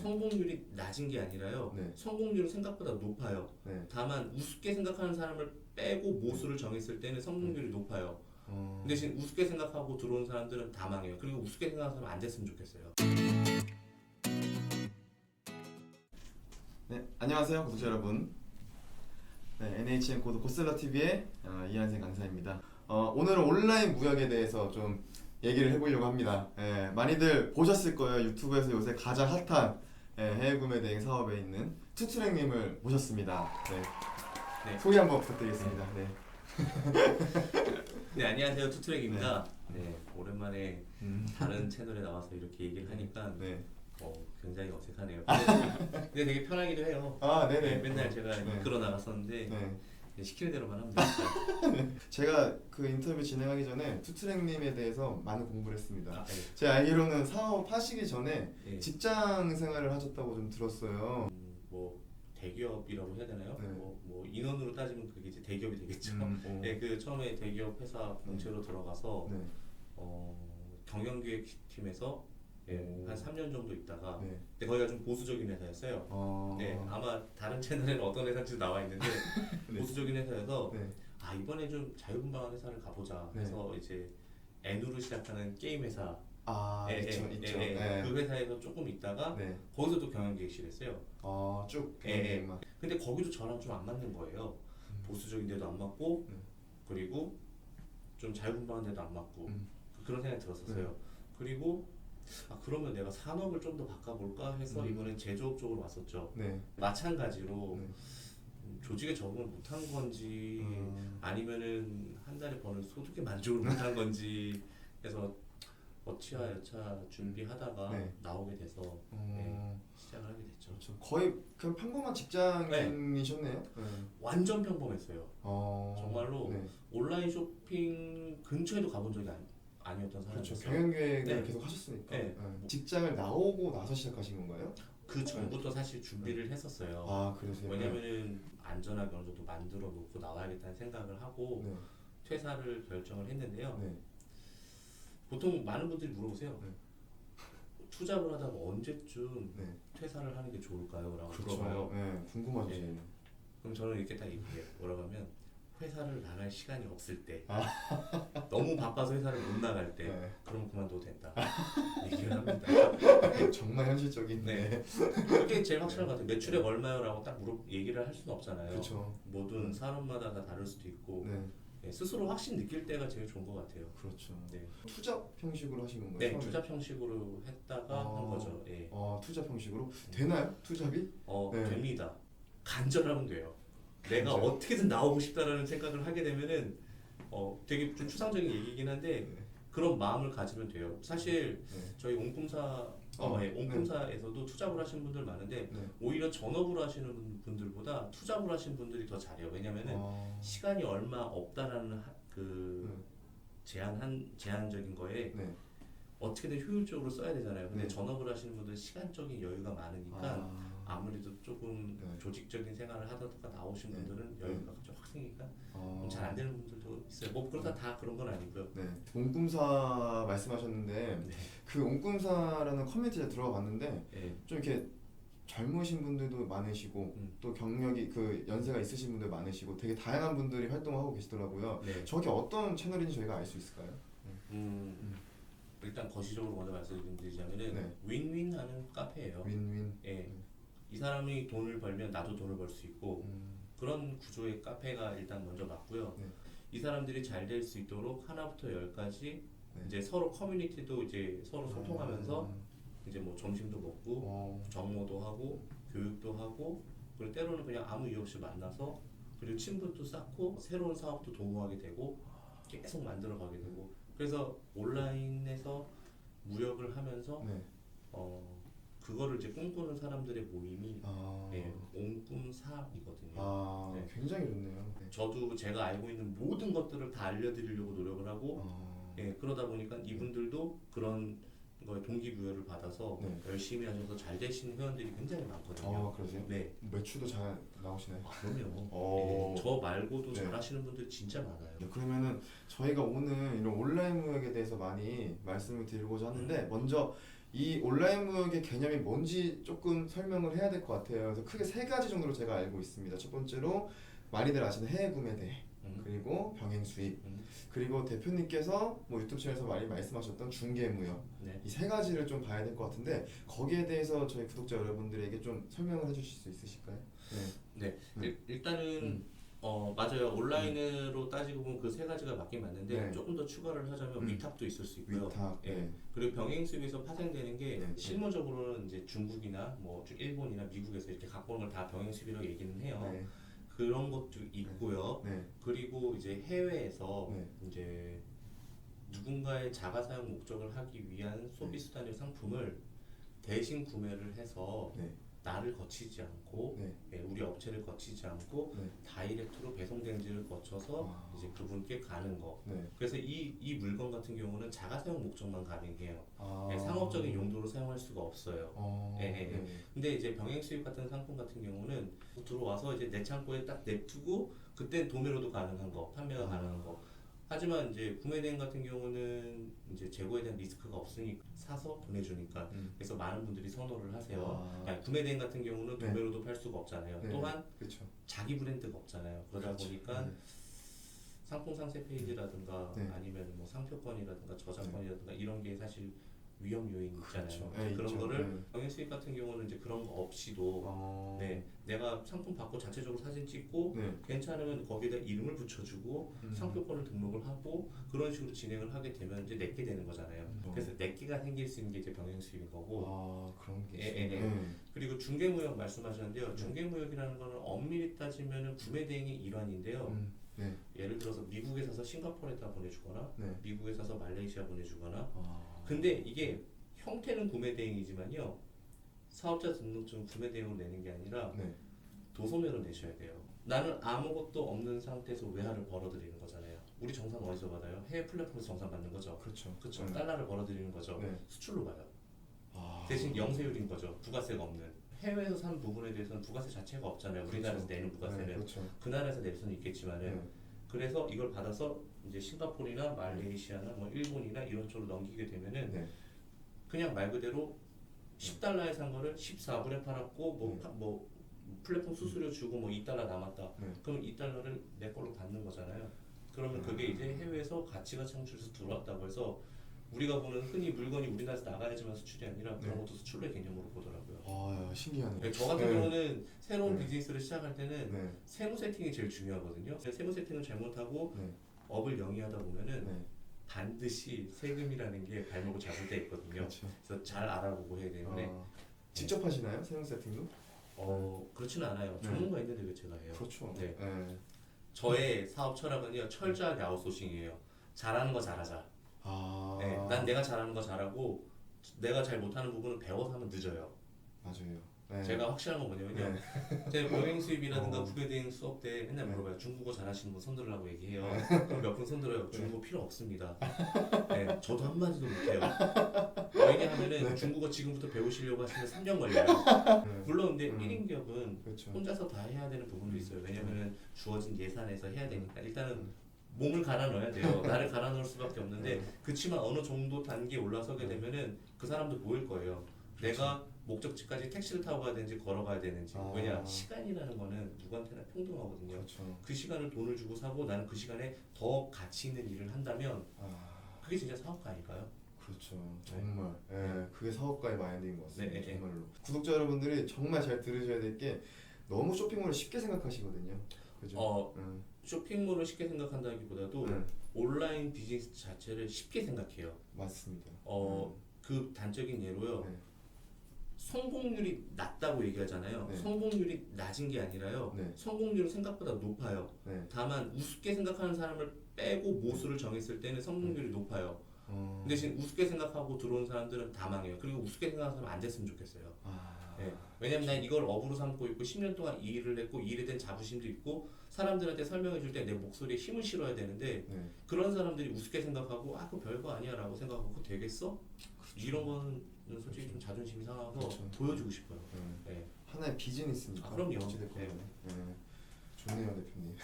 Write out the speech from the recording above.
성공률이 낮은 게 아니라요. 네. 성공률은 생각보다 높아요. 네. 다만 우습게 생각하는 사람을 빼고 모수를 정했을 때는 성공률이 높아요. 대신 우습게 생각하고 들어온 사람들은 다 망해요. 그리고 우습게 생각하는 사람 안 됐으면 좋겠어요. 네, 안녕하세요 구독자 여러분. 네, NHN 코드 코셀러 TV의 이한생 강사입니다. 오늘은 온라인 무역에 대해서 좀 얘기를 해보려고 합니다. 많이들 보셨을 거예요. 유튜브에서 요새 가장 핫한 해외 구매 대행 사업에 있는 투트랙님을 모셨습니다. 네. 소개 한번 부탁드리겠습니다. 네. 네, 안녕하세요. 투트랙입니다. 네, 오랜만에 다른 채널에 나와서 이렇게 얘기를 하니까 네. 굉장히 어색하네요. 근데 되게 편하기도 해요. 네네. 네, 맨날 제가 이끌어 나갔었는데 시키는 대로만 하면 되니까. 제가 그 인터뷰 진행하기 전에 투트랙님에 대해서 많은 공부를 했습니다. 네. 제가 알기로는 사업 하시기 전에 네. 직장 생활을 하셨다고 좀 들었어요. 뭐 대기업이라고 해야 되나요? 네. 뭐 인원으로 따지면 그게 이제 대기업이 되겠죠. 네. 그 처음에 대기업 회사 공채로 들어가서 네. 경영기획팀에서 한 3년 정도 있다가 네. 근데 거기가 좀 보수적인 회사였어요. 네, 아마 다른 채널에는 어떤 회사인지 나와 있는데 네. 보수적인 회사여서 네. 이번에 좀 자유분방한 회사를 가보자 해서 이제 N으로 시작하는 게임 회사 있죠. 그 회사에서 조금 있다가 네. 거기서 또 경영기획실 했어요. 쭉 예. 근데 거기도 저랑 좀 안 맞는 거예요. 보수적인 데도 안 맞고 그리고 좀 자유분방한 데도 안 맞고 그런 생각이 들었었어요. 그리고 그러면 내가 산업을 좀 더 바꿔볼까 해서 이번엔 제조업 쪽으로 왔었죠. 마찬가지로 조직에 적응을 못한 건지 아니면은 한 달에 버는 소득에 만족을 못한 건지 해서 어찌하여차 준비하다가 나오게 돼서 시작을 하게 됐죠. 그렇죠. 거의 그냥 평범한 직장인이셨네요. 완전 평범했어요. 정말로 온라인 쇼핑 근처에도 가본 적이 아니었던 사람이었어요. 그렇죠. 경영계획을 계속 하셨으니까. 직장을 나오고 나서 시작하신 건가요? 그 전부터 사실 준비를 했었어요. 그러세요? 왜냐면은 안전하게 어느 정도 만들어 놓고 나와야겠다는 생각을 하고 퇴사를 결정을 했는데요. 보통 많은 분들이 물어보세요. 투잡을 하다가 언제쯤 퇴사를 하는 게 좋을까요? 라고 물어봐요. 궁금하죠. 그럼 저는 이렇게 딱 얘기해요. 뭐라고 하면 회사를 나갈 시간이 없을 때 너무 바빠서 회사를 못 나갈 때 그럼 그만둬도 된다 얘기를 합니다. 정말 현실적인. 그게 제일 확실한 것 같아요. 매출액 얼마요? 라고 딱 얘기를 할 수는 없잖아요. 그렇죠. 모든 산업마다 다 다를 수도 있고 스스로 확신 느낄 때가 제일 좋은 것 같아요. 그렇죠. 투잡 형식으로 하신 건가요? 처음에? 투잡 형식으로 했다가 한 거죠. 투잡 형식으로 되나요? 투잡이? 됩니다. 간절하면 돼요. 내가 어떻게든 나오고 싶다라는 생각을 하게 되면은 되게 좀 추상적인 얘기긴 한데 그런 마음을 가지면 돼요. 사실 저희 옹꿈사에서도 투잡을 하시는 분들 많은데 오히려 전업으로 하시는 분들보다 투잡을 하시는 분들이 더 잘해요. 왜냐면은 시간이 얼마 없다라는 제한적인 거에 어떻게든 효율적으로 써야 되잖아요. 근데 전업을 하시는 분들은 시간적인 여유가 많으니까 아무래도 조금 조직적인 생활을 하다가 나오신 분들은 여유가 확 생기니까 잘 안 되는 분들도 있어요. 뭐 그렇다 다 그런 건 아니고요. 옹꿈사 말씀하셨는데 그 옹꿈사라는 커뮤니티에 들어가 봤는데 좀 이렇게 젊으신 분들도 많으시고 또 경력이 그 연세가 있으신 분들 많으시고 되게 다양한 분들이 활동하고 계시더라고요. 정확히 어떤 채널인지 저희가 알 수 있을까요? 일단 거시적으로 먼저 말씀드리자면은 윈윈하는 카페예요. 윈윈. 이 사람이 돈을 벌면 나도 돈을 벌 수 있고 그런 구조의 카페가 일단 먼저 맞고요. 이 사람들이 잘 될 수 있도록 하나부터 열까지 이제 서로 커뮤니티도 이제 서로 소통하면서 이제 뭐 점심도 먹고 정모도 하고 교육도 하고 그리고 때로는 그냥 아무 이유 없이 만나서 그리고 친분도 쌓고 새로운 사업도 도모하게 되고 계속 만들어가게 되고 그래서 온라인에서 무역을 하면서 그거를 이제 꿈꾸는 사람들의 모임이 옹꿈사이거든요. 굉장히 좋네요. 저도 제가 알고 있는 모든 것들을 다 알려드리려고 노력을 하고 그러다 보니까 이분들도 그런 거에 동기부여를 받아서 열심히 하셔서 잘 되시는 회원들이 굉장히 많거든요. 그러세요? 매출도 잘 나오시나요? 그럼요. 저 말고도 잘하시는 분들 진짜 많아요. 그러면은 저희가 오늘 이런 온라인 무역에 대해서 많이 말씀을 드리고자 하는데 먼저 이 온라인 무역의 개념이 뭔지 조금 설명을 해야 될 것 같아요. 그래서 크게 세 가지 정도로 제가 알고 있습니다. 첫 번째로 많이들 아시는 해외 구매 대행, 그리고 병행 수입, 그리고 대표님께서 뭐 유튜브 채널에서 많이 말씀하셨던 중개 무역, 네. 이 세 가지를 좀 봐야 될 것 같은데 거기에 대해서 저희 구독자 여러분들에게 좀 설명을 해주실 수 있으실까요? 네. 네. 일단은 맞아요. 온라인으로 따지고 보면 그 세 가지가 맞긴 맞는데 네. 조금 더 추가를 하자면 위탁도 있을 수 있고요. 위탁, 예. 네. 그리고 병행 수입에서 파생되는 게 네. 실무적으로는 이제 중국이나 뭐 일본이나 미국에서 이렇게 갖고 오는 걸 다 병행 수입이라고 얘기는 해요. 네. 그런 것도 있고요. 네. 그리고 이제 해외에서 네. 이제 누군가의 자가 사용 목적을 하기 위한 소비 수단의 상품을 대신 구매를 해서 네. 나를 거치지 않고 네. 예, 우리 업체를 거치지 않고 네. 다이렉트로 배송대행지를 거쳐서 이제 그분께 가는 거. 네. 그래서 이 물건 같은 경우는 자가 사용 목적만 가능해요. 아. 예, 상업적인 용도로 사용할 수가 없어요. 예, 예, 예. 네. 근데 이제 병행 수입 같은 상품 같은 경우는 들어와서 이제 내 창고에 딱 냅두고 그때 도매로도 가능한 거, 판매가 가능한 거. 하지만 이제 구매 대행 같은 경우는 이제 재고에 대한 리스크가 없으니까 사서 보내주니까 그래서 많은 분들이 선호를 하세요. 아니, 구매 대행 같은 경우는 네. 도매로도 팔 수가 없잖아요. 네. 또한 그렇죠. 자기 브랜드가 없잖아요. 그러다 그렇죠. 보니까 네. 상품 상세 페이지라든가 네. 아니면 뭐 상표권이라든가 저작권이라든가 이런 게 사실 위험 요인 있잖아요. 그렇죠. 네, 그런 있죠. 거를 네. 병행 수입 같은 경우는 이제 그런 거 없이도 네, 내가 상품 받고 자체적으로 사진 찍고 네. 괜찮으면 거기에다 이름을 붙여주고 상표권을 등록을 하고 그런 식으로 진행을 하게 되면 이제 내게 되는 거잖아요. 그래서 내게가 생길 수 있는 게 이제 병행 수입인 거고. 아, 그런 게 예, 있어요. 예, 예. 네. 그리고 중개무역 말씀하셨는데요. 중개무역이라는 거는 엄밀히 따지면 구매 대행의 일환인데요. 네. 예를 들어서 미국에 사서 싱가포르에다 보내주거나 네. 미국에 사서 말레이시아 보내주거나. 아. 근데 이게 형태는 구매 대행이지만요. 사업자 등록증 구매 대행으로 내는 게 아니라 네. 도소매로 내셔야 돼요. 나는 아무것도 없는 상태에서 외화를 벌어들이는 거잖아요. 우리 정산 어디서 받아요? 해외 플랫폼에서 정산 받는 거죠. 그렇죠. 그렇죠. 네. 달러를 벌어들이는 거죠. 네. 수출로 받아요. 아. 대신 영세율인 거죠. 부가세가 없는. 해외에서 산 부분에 대해서는 부가세 자체가 없잖아요. 우리나라에서 그렇죠. 내는 부가세는. 네, 그렇죠. 그 나라에서 낼 수는 있겠지만은. 네. 그래서 이걸 받아서 이제 싱가포르나 말레이시아나 뭐 일본이나 이런 쪽으로 넘기게 되면은 네. 그냥 말 그대로 10달러에 산 거를 14불에 팔았고 뭐 플랫폼 수수료 주고 뭐 2달러 남았다. 네. 그럼 2달러를 내 걸로 받는 거잖아요. 그러면 그게 이제 해외에서 가치가 창출해서 들어왔다고 해서 우리가 보는 흔히 물건이 우리나라에서 나가야지만 수출이 아니라 그런 것도 수출의 개념으로 보더라고요. 아, 신기하네요. 네, 저 같은 네. 경우는 새로운 네. 비즈니스를 시작할 때는 네. 세무 세팅이 제일 중요하거든요. 세무 세팅을 잘못하고 네. 업을 영위하다 보면은 네. 반드시 세금이라는 게 발목을 잡을 때 있거든요. 그렇죠. 그래서 잘 알아보고 해야 되는데 직접 하시나요? 세무 세팅도? 그렇지는 않아요. 네. 전문가 있는데 왜 제가 해요? 그렇죠. 네. 네. 저의 사업 철학은요 철저하게 아웃소싱이에요. 잘하는 거 잘하자. 아. 네, 난 내가 잘하는 거 잘하고 내가 잘 못하는 부분은 배워서 하면 늦어요. 맞아요. 네. 제가 확실한 건 뭐냐면요. 제가 병행 수입이라든가 구매 대행 수업 때 맨날 물어봐요. 중국어 잘하시는 분 손들으라고 얘기해요. 그럼 몇 분 손들어요. 중국어 필요 없습니다. 네, 저도 한마디도 못해요. 왜냐하면은 중국어 지금부터 배우시려고 하시면 3년 걸려요. 물론 근데 1인 기업은 그렇죠. 혼자서 다 해야 되는 부분도 있어요. 왜냐면은 주어진 예산에서 해야 되니까 일단은 몸을 갈아 넣어야 돼요. 나를 갈아 넣을 수밖에 없는데 그치만 어느 정도 단계에 올라서게 되면은 그 사람도 보일 거예요. 내가 목적지까지 택시를 타고 가야 되는지 걸어가야 되는지. 왜냐 시간이라는 거는 누구한테나 평등하거든요. 그렇죠. 그 시간을 돈을 주고 사고 나는 그 시간에 더 가치 있는 일을 한다면 그게 진짜 사업가 아닐까요? 그렇죠. 정말. 예, 그게 사업가의 마인드인 것 같습니다. 네, 정말로. 구독자 여러분들이 정말 잘 들으셔야 될 게 너무 쇼핑몰을 쉽게 생각하시거든요. 그죠? 쇼핑몰을 쉽게 생각한다기보다도 온라인 비즈니스 자체를 쉽게 생각해요. 맞습니다. 그 단적인 예로요. 네. 성공률이 낮다고 얘기하잖아요. 네. 성공률이 낮은 게 아니라요. 네. 성공률은 생각보다 높아요. 네. 다만 우습게 생각하는 사람을 빼고 모수를 정했을 때는 성공률이 높아요. 대신 우습게 생각하고 들어온 사람들은 다 망해요. 그리고 우습게 생각하는 사람 안 됐으면 좋겠어요. 네. 왜냐면 난 이걸 업으로 삼고 있고 10년 동안 이 일을 했고 이 일에 대한 자부심도 있고 사람들한테 설명해 줄 때 내 목소리에 힘을 실어야 되는데 네. 그런 사람들이 우습게 생각하고 그거 별거 아니야 라고 생각하고 그거 되겠어? 이런 거는 솔직히 좀 자존심이 상하고 그렇죠. 보여주고 싶어요. 네. 하나의 비즈니스니까. 그럼요. 어찌됐건. 네. 좋네요, 대표님.